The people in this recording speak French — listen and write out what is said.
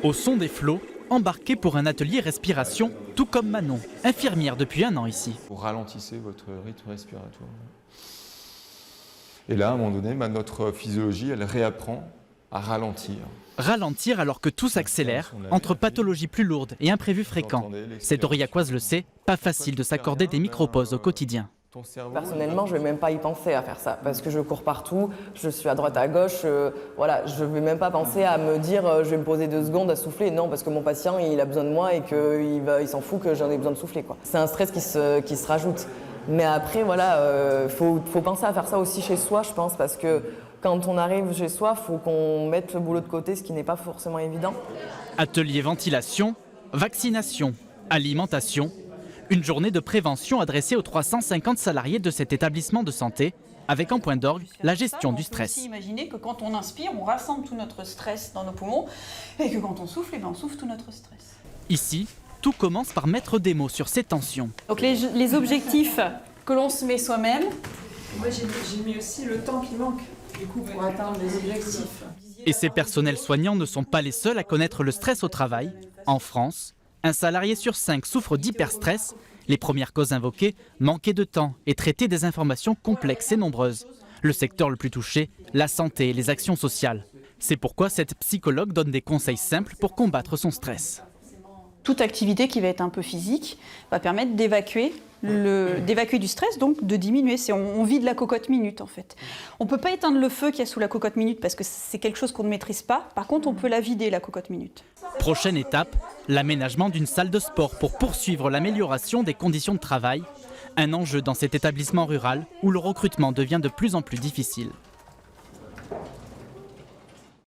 Au son des flots, embarqué pour un atelier respiration, tout comme Manon, infirmière depuis 1 an ici. Vous ralentissez votre rythme respiratoire. Et là, à un moment donné, notre physiologie, elle réapprend à ralentir. Ralentir alors que tout s'accélère, entre pathologies plus lourdes et imprévus fréquents. Cette aurillacoise le sait, pas facile de s'accorder des micro-pauses au quotidien. Personnellement, je ne vais même pas y penser à faire ça parce que je cours partout, je suis à droite à gauche, voilà, je ne vais même pas penser à me dire je vais me poser 2 secondes à souffler. Non, parce que mon patient il a besoin de moi et qu'il s'en fout que j'en ai besoin de souffler, quoi. C'est un stress qui se rajoute. Mais après, voilà, faut penser à faire ça aussi chez soi, je pense, parce que quand on arrive chez soi, il faut qu'on mette le boulot de côté, ce qui n'est pas forcément évident. Atelier ventilation, vaccination, alimentation. Une journée de prévention adressée aux 350 salariés de cet établissement de santé, avec en point d'orgue la gestion du stress. On peut aussi imaginer que quand on inspire, on rassemble tout notre stress dans nos poumons, et que quand on souffle, on souffle tout notre stress. Ici, tout commence par mettre des mots sur ces tensions. Donc les objectifs que l'on se met soi-même. Moi j'ai mis aussi le temps qui manque, du coup, pour atteindre les objectifs. Et ces personnels soignants ne sont pas les seuls à connaître le stress au travail. En France, un salarié sur 5 souffre d'hyperstress. Les premières causes invoquées, manquer de temps et traiter des informations complexes et nombreuses. Le secteur le plus touché, la santé et les actions sociales. C'est pourquoi cette psychologue donne des conseils simples pour combattre son stress. Toute activité qui va être un peu physique va permettre d'évacuer du stress, donc de diminuer. On vide la cocotte minute en fait. On ne peut pas éteindre le feu qu'il y a sous la cocotte minute parce que c'est quelque chose qu'on ne maîtrise pas. Par contre, on peut la vider, la cocotte minute. Prochaine étape, l'aménagement d'une salle de sport pour poursuivre l'amélioration des conditions de travail. Un enjeu dans cet établissement rural où le recrutement devient de plus en plus difficile.